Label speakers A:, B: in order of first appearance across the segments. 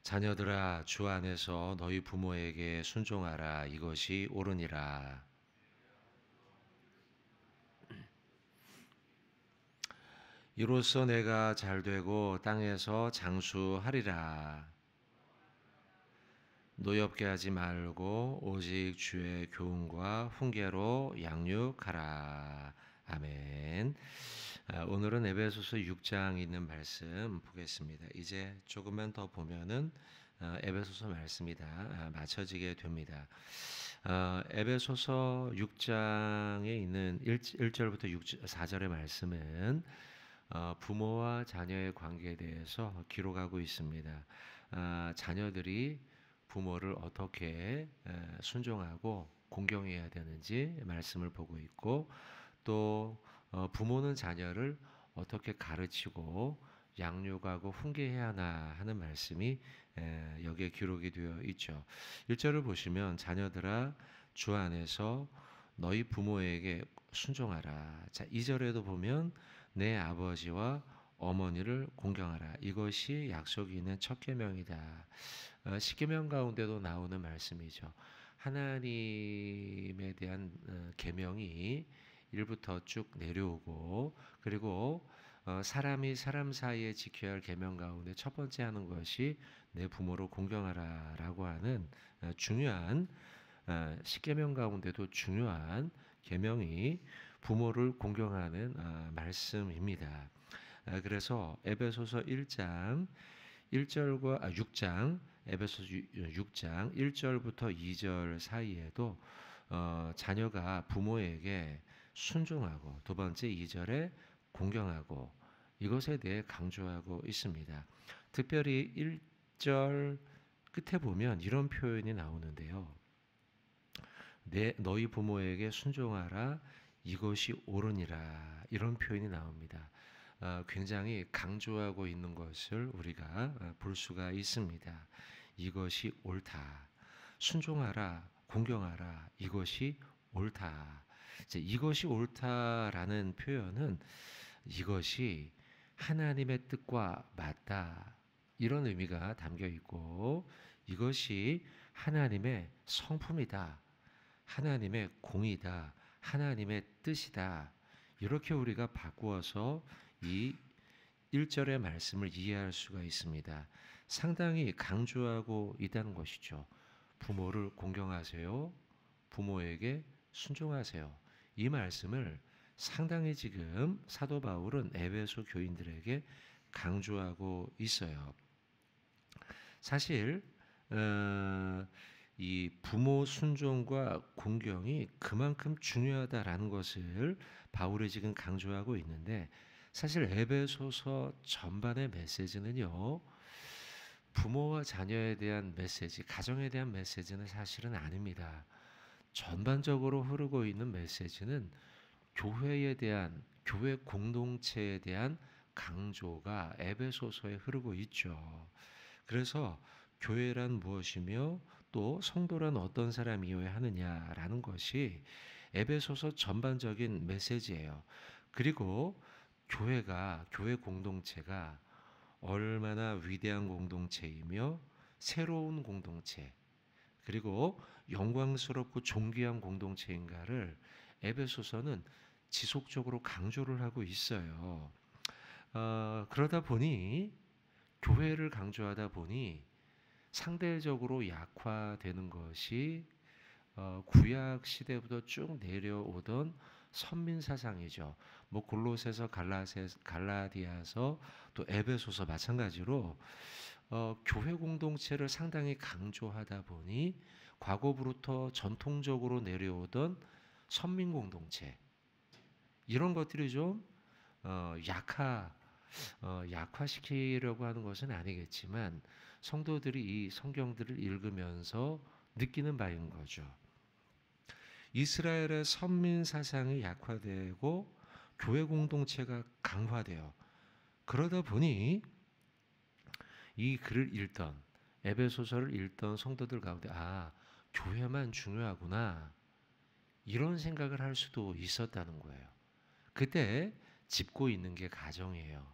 A: 자녀들아, 주 안에서 너희 부모에게 순종하라. 이것이 옳으니라. 이로써 내가 잘되고 땅에서 장수하리라. 노엽게 하지 말고 오직 주의 교훈과 훈계로 양육하라. 아멘. 오늘은 에베소서 6장 있는 말씀 보겠습니다. 이제 조금만 더 보면은 에베소서 말씀이 다 맞춰지게 됩니다. 에베소서 6장에 있는 1절부터 4절의 말씀은 부모와 자녀의 관계에 대해서 기록하고 있습니다. 자녀들이 부모를 어떻게 순종하고 공경해야 되는지 말씀을 보고 있고, 또 부모는 자녀를 어떻게 가르치고 양육하고 훈계해야 하나 하는 말씀이 여기에 기록이 되어 있죠. 1절을 보시면 자녀들아 주 안에서 너희 부모에게 순종하라. 자, 2절에도 보면 내 아버지와 어머니를 공경하라. 이것이 약속이 있는 첫 계명이다. 십계명 가운데도 나오는 말씀이죠. 하나님에 대한 계명이 1부터 쭉 내려오고, 그리고 사람이 사람 사이에 지켜야 할 계명 가운데 첫 번째 하는 것이 내 부모를 공경하라라고 하는 중요한 십계명 가운데도 중요한 계명이 부모를 공경하는 말씀입니다. 그래서 에베소서 1장 6장 에베소서 6장 1절부터 2절 사이에도 자녀가 부모에게 순종하고, 두 번째 2절에 공경하고, 이것에 대해 강조하고 있습니다. 특별히 1절 끝에 보면 이런 표현이 나오는데요. 너희 부모에게 순종하라. 이것이 옳으니라. 이런 표현이 나옵니다. 굉장히 강조하고 있는 것을 우리가 볼 수가 있습니다. 이것이 옳다. 순종하라, 공경하라. 이것이 옳다. 이것이 옳다라는 표현은 이것이 하나님의 뜻과 맞다, 이런 의미가 담겨 있고, 이것이 하나님의 성품이다, 하나님의 공이다, 하나님의 뜻이다, 이렇게 우리가 바꾸어서 이 1절의 말씀을 이해할 수가 있습니다. 상당히 강조하고 있다는 것이죠. 부모를 공경하세요. 부모에게 순종하세요. 이 말씀을 상당히 지금 사도 바울은 에베소 교인들에게 강조하고 있어요. 사실 이 부모 순종과 공경이 그만큼 중요하다라는 것을 바울이 지금 강조하고 있는데, 사실 에베소서 전반의 메시지는요, 부모와 자녀에 대한 메시지, 가정에 대한 메시지는 사실은 아닙니다. 전반적으로 흐르고 있는 메시지는 교회에 대한, 교회 공동체에 대한 강조가 에베소서에 흐르고 있죠. 그래서 교회란 무엇이며 또 성도란 어떤 사람이어야 하느냐라는 것이 에베소서 전반적인 메시지예요. 그리고 교회 공동체가 얼마나 위대한 공동체이며 새로운 공동체, 그리고 영광스럽고 존귀한 공동체인가를 에베소서는 지속적으로 강조를 하고 있어요. 그러다 보니, 교회를 강조하다 보니 상대적으로 약화되는 것이 구약 시대부터 쭉 내려오던 선민 사상이죠. 뭐 골로새서, 갈라디아서, 또 에베소서 마찬가지로 교회 공동체를 상당히 강조하다 보니 과거부터 전통적으로 내려오던 선민 공동체, 이런 것들이 좀 약화시키려고 하는 것은 아니겠지만 성도들이 이 성경들을 읽으면서 느끼는 바인 거죠. 이스라엘의 선민 사상이 약화되고 교회 공동체가 강화되어, 그러다 보니 이 글을 읽던, 에베소서를 읽던 성도들 가운데 교회만 중요하구나, 이런 생각을 할 수도 있었다는 거예요. 그때 짚고 있는 게 가정이에요.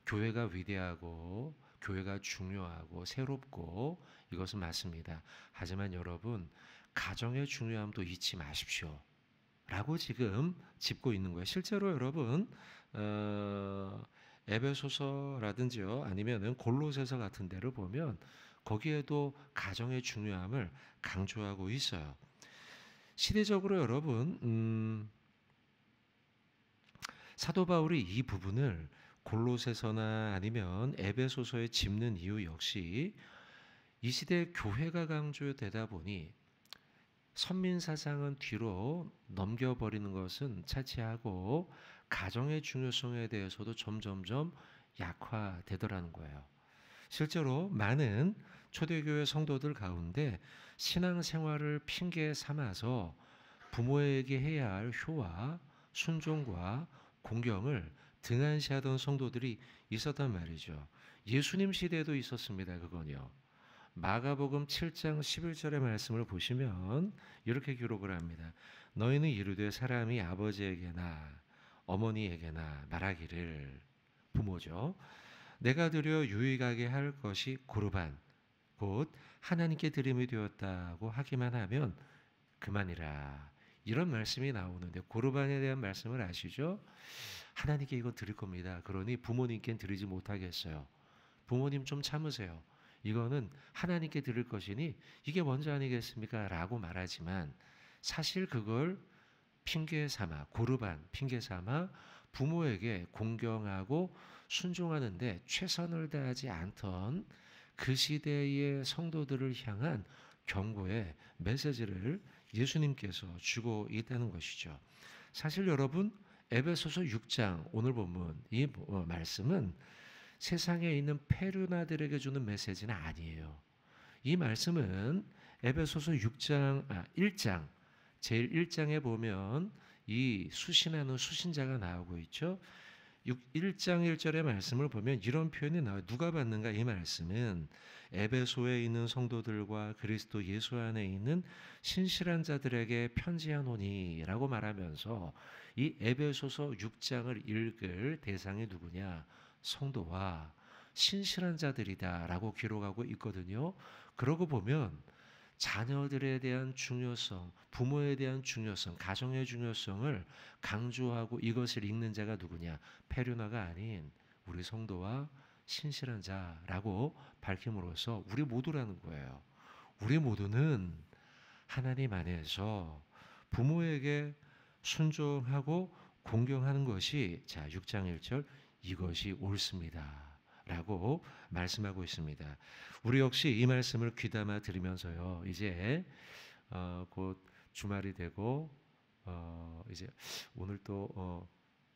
A: 교회가 위대하고 교회가 중요하고 새롭고 이것은 맞습니다. 하지만 여러분, 가정의 중요함도 잊지 마십시오. 라고 지금 짚고 있는 거예요. 실제로 여러분, 에베소서라든지요, 아니면은 골로새서 같은 데를 보면 거기에도 가정의 중요함을 강조하고 있어요. 시대적으로 여러분, 사도 바울이 이 부분을 골로새서나 아니면 에베소서에 짚는 이유 역시 이 시대 교회가 강조되다 보니 선민 사상은 뒤로 넘겨버리는 것은 차치하고 가정의 중요성에 대해서도 점점점 약화되더라는 거예요. 실제로 많은 초대교회 성도들 가운데 신앙생활을 핑계 삼아서 부모에게 해야 할 효와 순종과 공경을 등한시하던 성도들이 있었단 말이죠. 예수님 시대에도 있었습니다. 그건요. 마가복음 7장 11절의 말씀을 보시면 이렇게 기록을 합니다. 너희는 이르되 사람이 아버지에게나 어머니에게나 말하기를, 부모죠, 내가 드려 유익하게 할 것이 고르반 곧 하나님께 드림이 되었다고 하기만 하면 그만이라. 이런 말씀이 나오는데 고르반에 대한 말씀을 아시죠? 하나님께 이거 드릴 겁니다. 그러니 부모님께 드리지 못하겠어요. 부모님 좀 참으세요. 이거는 하나님께 드릴 것이니 이게 먼저 아니겠습니까? 라고 말하지만 사실 그걸 핑계 삼아, 고르반 핑계 삼아 부모에게 공경하고 순종하는데 최선을 다하지 않던 그 시대의 성도들을 향한 경고의 메시지를 예수님께서 주고 있다는 것이죠. 사실 여러분, 에베소서 6장 오늘 본문 이 말씀은 세상에 있는 페르나들에게 주는 메시지는 아니에요. 이 말씀은 에베소서 1장 제일 1장에 보면 이 수신하는 수신자가 나오고 있죠. 1장 1절의 말씀을 보면 이런 표현이 나와요. 누가 받는가? 이 말씀은 에베소에 있는 성도들과 그리스도 예수 안에 있는 신실한 자들에게 편지하노니 라고 말하면서 이 에베소서 6장을 읽을 대상이 누구냐? 성도와 신실한 자들이다 라고 기록하고 있거든요. 그러고 보면 자녀들에 대한 중요성, 부모에 대한 중요성, 가정의 중요성을 강조하고 이것을 읽는 자가 누구냐? 페르나가 아닌 우리 성도와 신실한 자라고 밝힘으로써 우리 모두라는 거예요. 우리 모두는 하나님 안에서 부모에게 순종하고 공경하는 것이 6장 1절 이것이 옳습니다. 라고 말씀하고 있습니다. 우리 역시 이 말씀을 귀담아 들으면서요. 이제 곧 주말이 되고 이제 오늘 또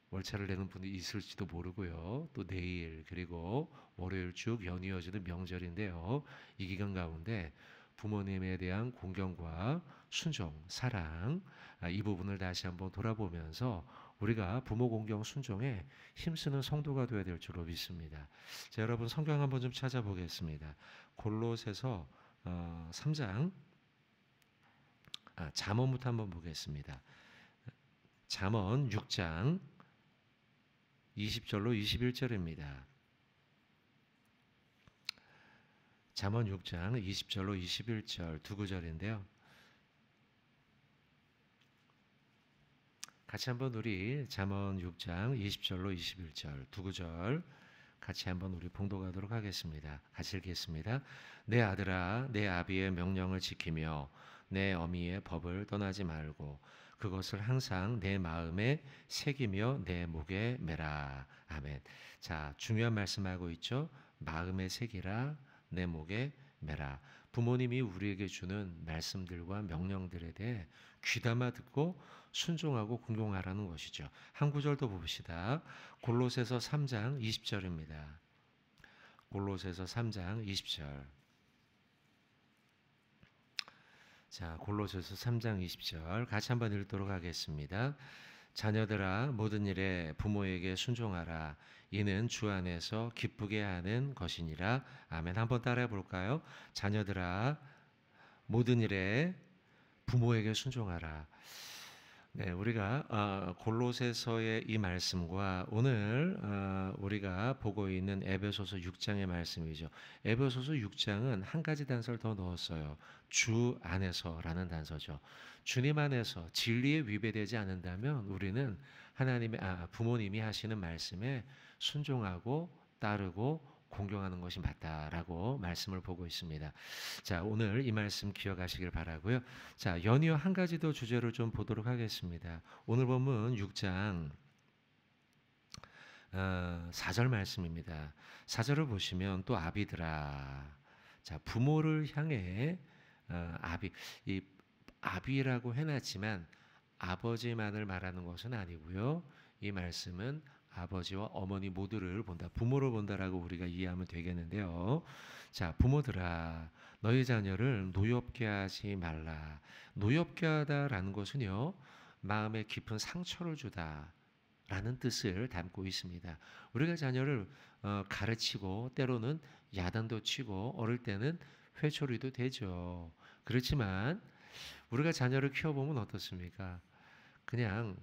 A: 월차를 내는 분이 있을지도 모르고요. 또 내일 그리고 월요일 쭉 연이어지는 명절인데요. 이 기간 가운데 부모님에 대한 공경과 순종, 사랑 이 부분을 다시 한번 돌아보면서 우리가 부모 공경 순종에 힘쓰는 성도가 되어야 될 줄로 믿습니다. 자, 여러분 성경 한번 좀 찾아보겠습니다. 골로새서 3장 잠언부터 한번 보겠습니다. 잠언 6장 20절로 21절입니다. 잠언 6장 20절로 21절 두 구절인데요. 같이 한번 우리 잠언 6장 20절로 21절 두 구절 같이 한번 우리 봉독하도록 하겠습니다. 같이 읽겠습니다. 내 아들아, 내 아비의 명령을 지키며 내 어미의 법을 떠나지 말고 그것을 항상 내 마음에 새기며 내 목에 매라. 아멘. 자, 중요한 말씀하고 있죠. 마음에 새기라, 내 목에 매라. 부모님이 우리에게 주는 말씀들과 명령들에 대해 귀담아 듣고 순종하고 공경하라는 것이죠. 한 구절 더 봅시다. 골로새서 3장 20절입니다. 골로새서 3장 20절. 자, 골로새서 3장 20절 같이 한번 읽도록 하겠습니다. 자녀들아, 모든 일에 부모에게 순종하라. 이는 주 안에서 기쁘게 하는 것이니라. 아멘. 한번 따라해 볼까요? 자녀들아, 모든 일에 부모에게 순종하라. 네, 우리가 골로새서의 이 말씀과 오늘 우리가 보고 있는 에베소서 6장의 말씀이죠. 에베소서 6장은 한 가지 단서를 더 넣었어요. 주 안에서라는 단서죠. 주님 안에서 진리에 위배되지 않는다면 우리는 하나님의 부모님이 하시는 말씀에 순종하고 따르고 공경하는 것이 맞다라고 말씀을 보고 있습니다. 자, 오늘 이 말씀 기억하시길 바라고요. 자, 연이어 한 가지 더 주제를 좀 보도록 하겠습니다. 오늘 본문 6장 4절 말씀입니다. 4절을 보시면 또 아비들아. 자, 부모를 향해 이 아비라고 해놨지만 아버지만을 말하는 것은 아니고요. 이 말씀은 아버지와 어머니 모두를 본다. 부모를 본다라고 우리가 이해하면 되겠는데요. 자, 부모들아, 너희 자녀를 노엽게 하지 말라. 노엽게 하다라는 것은요, 마음에 깊은 상처를 주다. 라는 뜻을 담고 있습니다. 우리가 자녀를 가르치고 때로는 야단도 치고 어릴 때는 회초리도 되죠. 그렇지만 우리가 자녀를 키워보면 어떻습니까? 그냥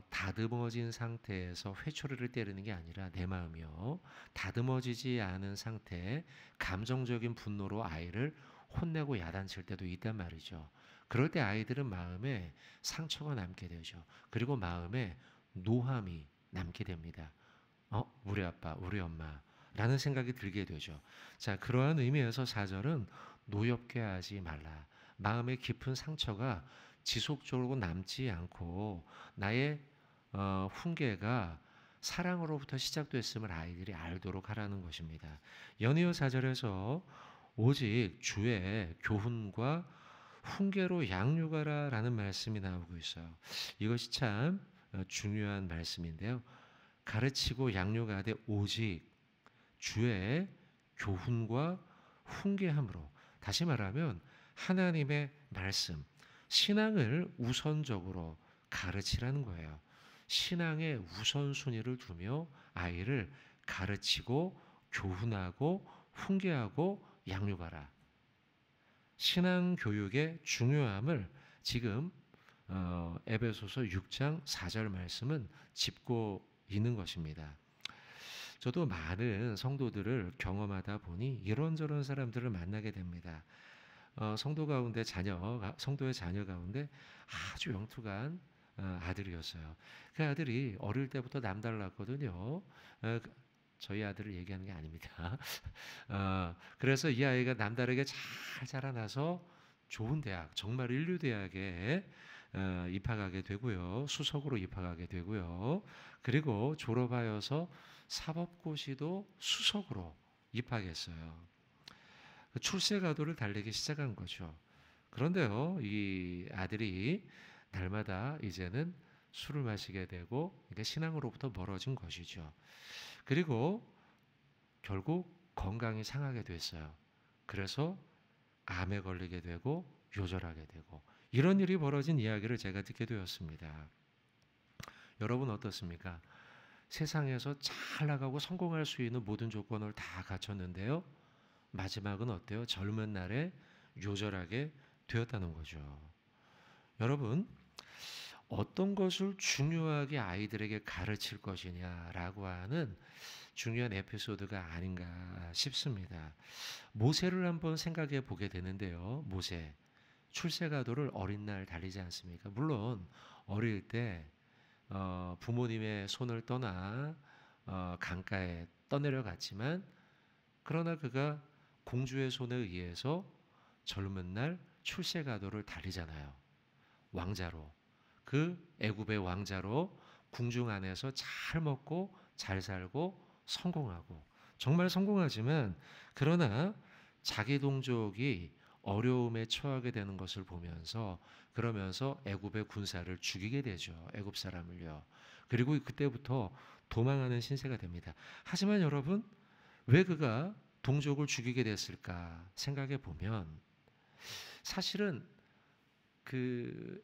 A: 다듬어진 상태에서 회초리를 때리는 게 아니라 내 마음이요. 다듬어지지 않은 상태, 감정적인 분노로 아이를 혼내고 야단칠 때도 있단 말이죠. 그럴 때 아이들은 마음에 상처가 남게 되죠. 그리고 마음에 노함이 남게 됩니다. 우리 아빠, 우리 엄마. 라는 생각이 들게 되죠. 자, 그러한 의미에서 4절은 노엽게 하지 말라. 마음의 깊은 상처가 지속적으로 남지 않고 나의 훈계가 사랑으로부터 시작됐음을 아이들이 알도록 하라는 것입니다. 연이어 4절에서 오직 주의 교훈과 훈계로 양육하라라는 말씀이 나오고 있어요. 이것이 참 중요한 말씀인데요. 가르치고 양육하되 오직 주의 교훈과 훈계함으로, 다시 말하면 하나님의 말씀, 신앙을 우선적으로 가르치라는 거예요. 신앙의 우선순위를 두며 아이를 가르치고 교훈하고 훈계하고 양육하라. 신앙 교육의 중요함을 지금 에베소서 6장 4절 말씀은 짚고 있는 것입니다. 저도 많은 성도들을 경험하다 보니 이런저런 사람들을 만나게 됩니다. 성도의 자녀 가운데 아주 영특한 아들이었어요. 그 아들이 어릴 때부터 남달랐거든요. 저희 아들을 얘기하는 게 아닙니다. 그래서 이 아이가 남다르게 잘 자라나서 좋은 대학, 정말 인류 대학에 입학하게 되고요. 수석으로 입학하게 되고요. 그리고 졸업하여서 사법고시도 수석으로 입학했어요. 출세가도를 달리기 시작한 거죠. 그런데요, 이 아들이 날마다 이제는 술을 마시게 되고 그러니까 신앙으로부터 멀어진 것이죠. 그리고 결국 건강이 상하게 됐어요. 그래서 암에 걸리게 되고 요절하게 되고 이런 일이 벌어진 이야기를 제가 듣게 되었습니다. 여러분 어떻습니까? 세상에서 잘 나가고 성공할 수 있는 모든 조건을 다 갖췄는데요. 마지막은 어때요? 젊은 날에 요절하게 되었다는 거죠. 여러분, 어떤 것을 중요하게 아이들에게 가르칠 것이냐라고 하는 중요한 에피소드가 아닌가 싶습니다. 모세를 한번 생각해 보게 되는데요. 모세, 출세가도를 어린 날 달리지 않습니까? 물론 어릴 때 부모님의 손을 떠나 강가에 떠내려갔지만 그러나 그가 공주의 손에 의해서 젊은 날 출세가도를 달리잖아요. 왕자로, 그 애굽의 왕자로 궁중 안에서 잘 먹고 잘 살고 성공하고 정말 성공하지만 그러나 자기 동족이 어려움에 처하게 되는 것을 보면서 그러면서 애굽의 군사를 죽이게 되죠. 애굽 사람을요. 그리고 그때부터 도망하는 신세가 됩니다. 하지만 여러분, 왜 그가 동족을 죽이게 됐을까 생각해 보면 사실은 그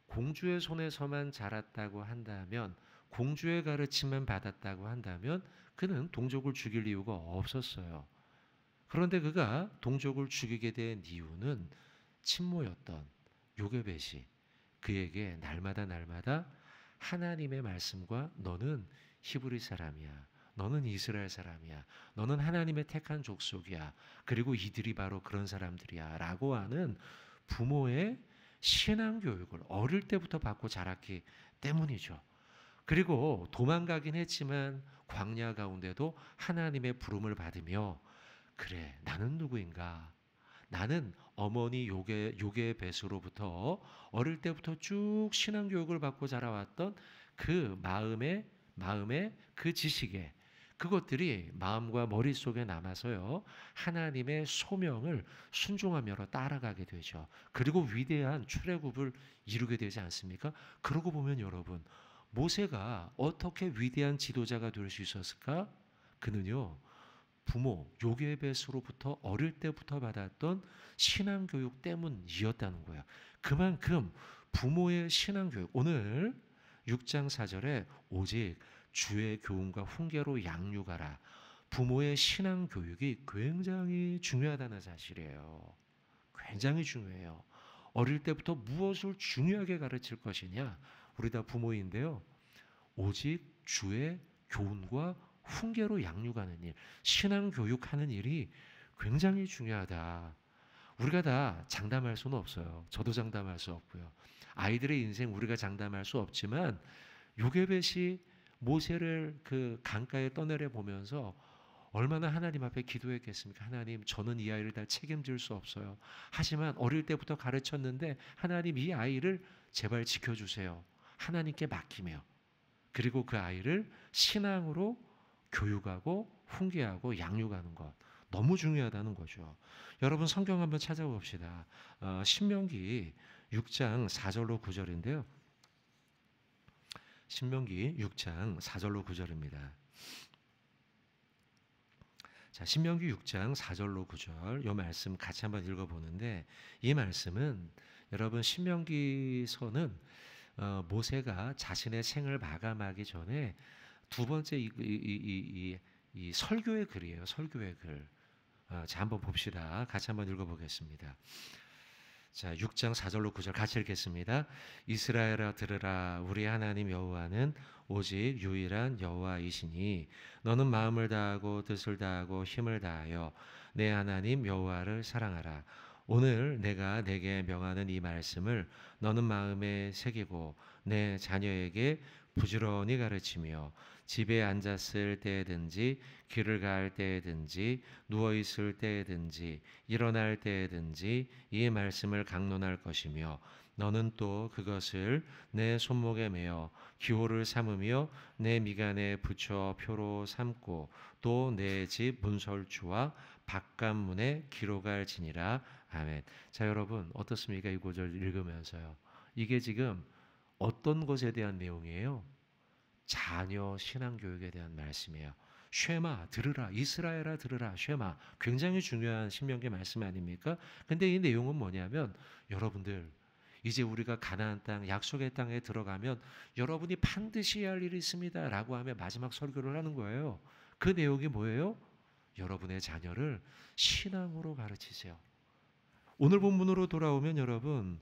A: 공주의 손에서만 자랐다고 한다면 공주의 가르침만 받았다고 한다면 그는 동족을 죽일 이유가 없었어요. 그런데 그가 동족을 죽이게 된 이유는 친모였던 요게벳이 그에게 날마다 하나님의 말씀과 너는 히브리 사람이야. 너는 이스라엘 사람이야. 너는 하나님의 택한 족속이야. 그리고 이들이 바로 그런 사람들이야. 라고 하는 부모의 신앙교육을 어릴 때부터 받고 자랐기 때문이죠. 그리고 도망가긴 했지만 광야 가운데도 하나님의 부름을 받으며 그래 나는 누구인가? 나는 어머니 요괴의 뱃으로부터 어릴 때부터 쭉 신앙교육을 받고 자라왔던 그 마음의 그 지식에 그것들이 마음과 머릿속에 남아서요. 하나님의 소명을 순종하며 따라가게 되죠. 그리고 위대한 출애굽을 이루게 되지 않습니까? 그러고 보면 여러분 모세가 어떻게 위대한 지도자가 될 수 있었을까? 그는요. 부모 요괴뱃으로부터 어릴 때부터 받았던 신앙교육 때문이었다는 거예요. 그만큼 부모의 신앙교육 오늘 6장 4절에 오직 주의 교훈과 훈계로 양육하라. 부모의 신앙교육이 굉장히 중요하다는 사실이에요. 굉장히 중요해요. 어릴 때부터 무엇을 중요하게 가르칠 것이냐? 우리 다 부모인데요. 오직 주의 교훈과 훈계로 양육하는 일, 신앙 교육하는 일이 굉장히 중요하다. 우리가 다 장담할 수는 없어요. 저도 장담할 수 없고요. 아이들의 인생 우리가 장담할 수 없지만 요게벳이 모세를 그 강가에 떠내려 보면서 얼마나 하나님 앞에 기도했겠습니까? 하나님, 저는 이 아이를 다 책임질 수 없어요. 하지만 어릴 때부터 가르쳤는데 하나님 이 아이를 제발 지켜주세요. 하나님께 맡기며 그리고 그 아이를 신앙으로 교육하고 훈계하고 양육하는 것 너무 중요하다는 거죠. 여러분 성경 한번 찾아봅시다. 신명기 6장 4절로 9절인데요. 신명기 6장 4절로 9절입니다. 자, 신명기 6장 4절로 9절 이 말씀 같이 한번 읽어보는데 이 말씀은 여러분 신명기서는 모세가 자신의 생을 마감하기 전에 두 번째 이 설교의 글이에요. 설교의 글. 자, 한번 봅시다. 같이 한번 읽어보겠습니다. 자, 6장 4절로 9절 같이 읽겠습니다. 이스라엘아 들으라. 우리 하나님 여호와는 오직 유일한 여호와이시니 너는 마음을 다하고 뜻을 다하고 힘을 다하여 내 하나님 여호와를 사랑하라. 오늘 내가 내게 명하는 이 말씀을 너는 마음에 새기고 내 자녀에게 부지런히 가르치며 집에 앉았을 때든지 길을 갈 때든지 누워 있을 때든지 일어날 때든지 이 말씀을 강론할 것이며 너는 또 그것을 내 손목에 매어 기호를 삼으며 내 미간에 붙여 표로 삼고 또 내 집 문설주와 바깥문에 기록할지니라. 아멘. 자, 여러분 어떻습니까? 이 구절 읽으면서요. 이게 지금 어떤 것에 대한 내용이에요? 자녀 신앙교육에 대한 말씀이에요. 쉐마 들으라. 이스라엘아 들으라. 쉐마. 굉장히 중요한 신명기 말씀 아닙니까? 근데 이 내용은 뭐냐면 여러분들 이제 우리가 가나안 땅 약속의 땅에 들어가면 여러분이 반드시 해야 할 일이 있습니다 라고 하며 마지막 설교를 하는 거예요. 그 내용이 뭐예요? 여러분의 자녀를 신앙으로 가르치세요. 오늘 본문으로 돌아오면 여러분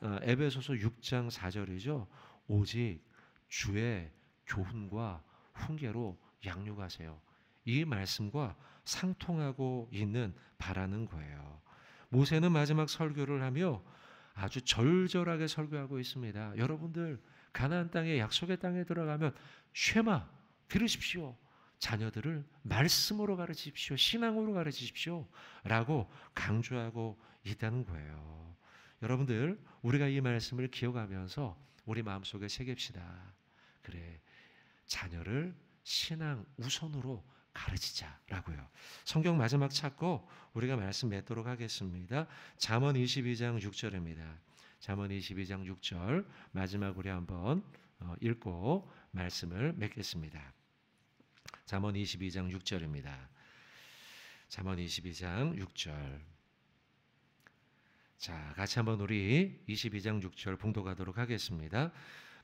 A: 에베소서 6장 4절이죠. 오직 주의 교훈과 훈계로 양육하세요. 이 말씀과 상통하고 있는 바라는 거예요. 모세는 마지막 설교를 하며 아주 절절하게 설교하고 있습니다. 여러분들 가나안 땅에 약속의 땅에 들어가면 쉐마 들으십시오. 자녀들을 말씀으로 가르치십시오. 신앙으로 가르치십시오. 라고 강조하고 있다는 거예요. 여러분들 우리가 이 말씀을 기억하면서 우리 마음속에 새깁시다. 그래, 자녀를 신앙 우선으로 가르치자라고요. 성경 마지막 찾고 우리가 말씀 맺도록 하겠습니다. 잠언 22장 6절입니다. 잠언 22장 6절 마지막 우리 한번 읽고 말씀을 맺겠습니다. 잠언 22장 6절입니다. 잠언 22장 6절. 자, 같이 한번 우리 22장 6절 봉독하도록 하겠습니다.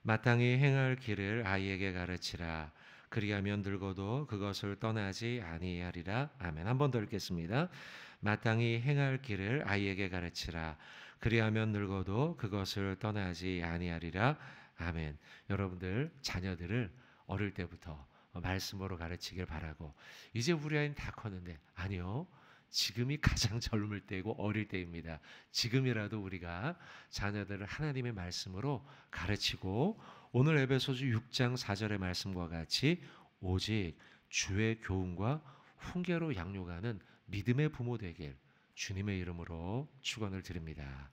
A: 마땅히 행할 길을 아이에게 가르치라. 그리하면 늙어도 그것을 떠나지 아니하리라. 아멘. 한 번 더 읽겠습니다. 마땅히 행할 길을 아이에게 가르치라. 그리하면 늙어도 그것을 떠나지 아니하리라. 아멘. 여러분들 자녀들을 어릴 때부터 말씀으로 가르치길 바라고, 이제 우리 아이는 다 컸는데, 아니요, 지금이 가장 젊을 때고 어릴 때입니다. 지금이라도 우리가 자녀들을 하나님의 말씀으로 가르치고, 오늘 에베소서 6장 4절의 말씀과 같이 오직 주의 교훈과 훈계로 양육하는 믿음의 부모 되길 주님의 이름으로 축원을 드립니다.